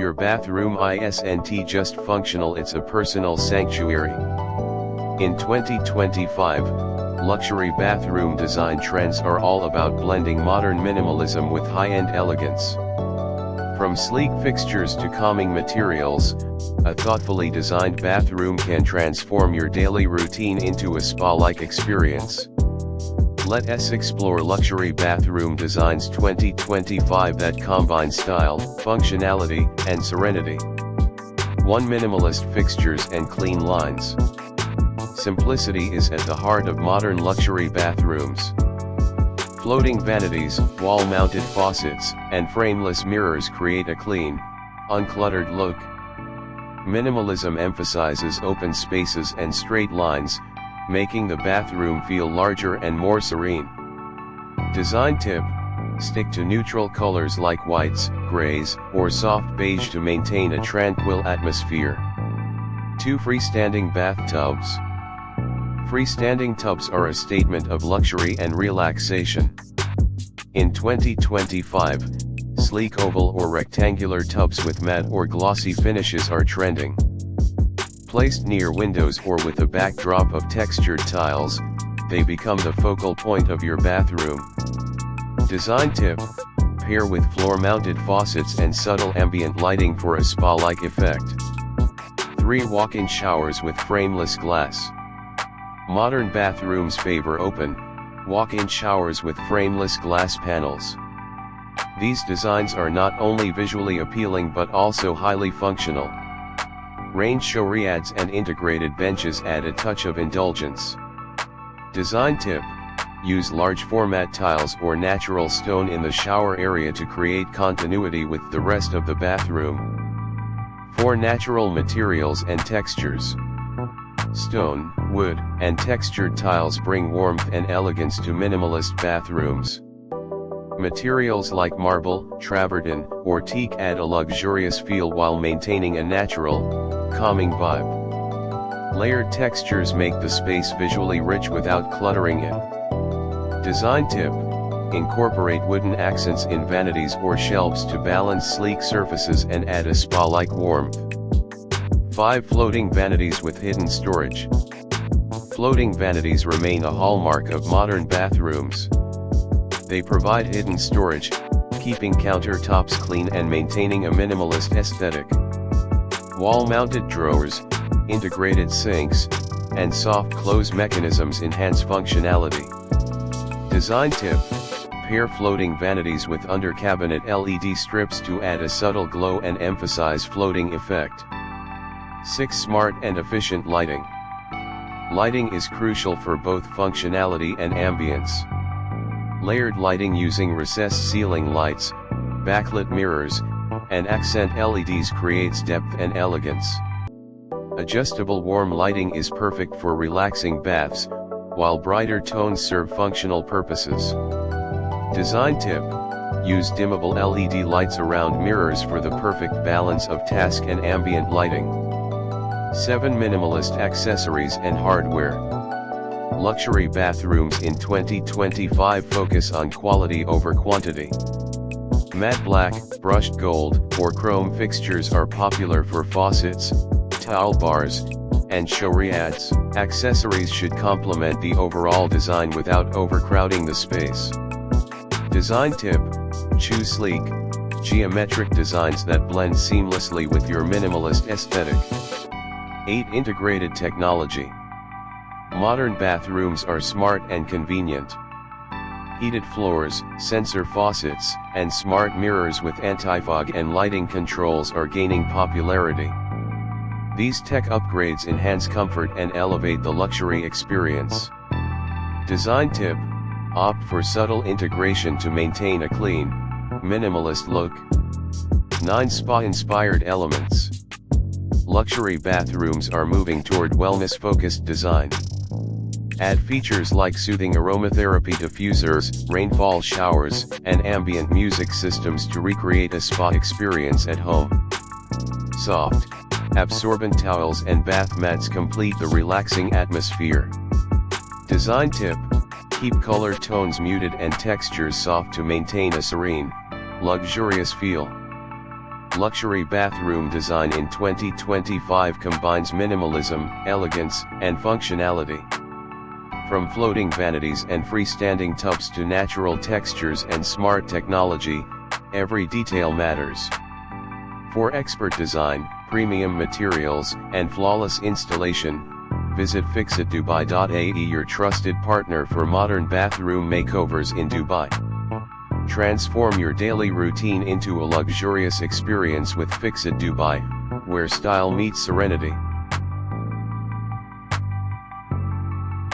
Your bathroom isn't just functional, it's a personal sanctuary. In 2025, luxury bathroom design trends are all about blending modern minimalism with high-end elegance. From sleek fixtures to calming materials, a thoughtfully designed bathroom can transform your daily routine into a spa-like experience. Let us explore luxury bathroom designs 2025 that combine style, functionality, and serenity. 1. Minimalist fixtures and clean lines. Simplicity is at the heart of modern luxury bathrooms. Floating vanities, wall-mounted faucets, and frameless mirrors create a clean, uncluttered look. Minimalism emphasizes open spaces and straight lines, making the bathroom feel larger and more serene. Design tip: stick to neutral colors like whites, grays, or soft beige to maintain a tranquil atmosphere. 2. Freestanding bathtubs. Freestanding tubs are a statement of luxury and relaxation. In 2025, sleek oval or rectangular tubs with matte or glossy finishes are trending. Placed near windows or with a backdrop of textured tiles, they become the focal point of your bathroom. Design tip: pair with floor-mounted faucets and subtle ambient lighting for a spa-like effect. 3. Walk-in showers with frameless glass. Modern bathrooms favor open, walk-in showers with frameless glass panels. These designs are not only visually appealing but also highly functional. Rain showers and integrated benches add a touch of indulgence. Design tip: use large format tiles or natural stone in the shower area to create continuity with the rest of the bathroom. 4. Natural materials and textures. Stone, wood, and textured tiles bring warmth and elegance to minimalist bathrooms. Materials like marble, travertine, or teak add a luxurious feel while maintaining a natural, calming vibe. Layered textures make the space visually rich without cluttering it. Design tip: incorporate wooden accents in vanities or shelves to balance sleek surfaces and add a spa-like warmth. 5. Floating vanities with hidden storage. Floating vanities remain a hallmark of modern bathrooms. They provide hidden storage, keeping countertops clean and maintaining a minimalist aesthetic. Wall-mounted drawers, integrated sinks, and soft close mechanisms enhance functionality. Design tip: pair floating vanities with under-cabinet LED strips to add a subtle glow and emphasize floating effect. 6. Smart and efficient lighting. Lighting is crucial for both functionality and ambience. Layered lighting using recessed ceiling lights, backlit mirrors, and accent LEDs creates depth and elegance. Adjustable warm lighting is perfect for relaxing baths, while brighter tones serve functional purposes. Design tip: use dimmable LED lights around mirrors for the perfect balance of task and ambient lighting. 7. Minimalist accessories and hardware. Luxury bathrooms in 2025 focus on quality over quantity. Matte black, brushed gold, or chrome fixtures are popular for faucets, towel bars, and showers. Accessories should complement the overall design without overcrowding the space. Design tip: choose sleek, geometric designs that blend seamlessly with your minimalist aesthetic. 8. Integrated technology. Modern bathrooms are smart and convenient. Heated floors, sensor faucets, and smart mirrors with anti-fog and lighting controls are gaining popularity. These tech upgrades enhance comfort and elevate the luxury experience. Design tip: opt for subtle integration to maintain a clean, minimalist look. 9. Spa-inspired elements. Luxury bathrooms are moving toward wellness-focused design. Add features like soothing aromatherapy diffusers, rainfall showers, and ambient music systems to recreate a spa experience at home. Soft, absorbent towels and bath mats complete the relaxing atmosphere. Design tip: keep color tones muted and textures soft to maintain a serene, luxurious feel. Luxury bathroom design in 2025 combines minimalism, elegance, and functionality. From floating vanities and freestanding tubs to natural textures and smart technology, every detail matters. For expert design, premium materials, and flawless installation, visit fixitdubai.ae, your trusted partner for modern bathroom makeovers in Dubai. Transform your daily routine into a luxurious experience with Fixit Dubai, where style meets serenity.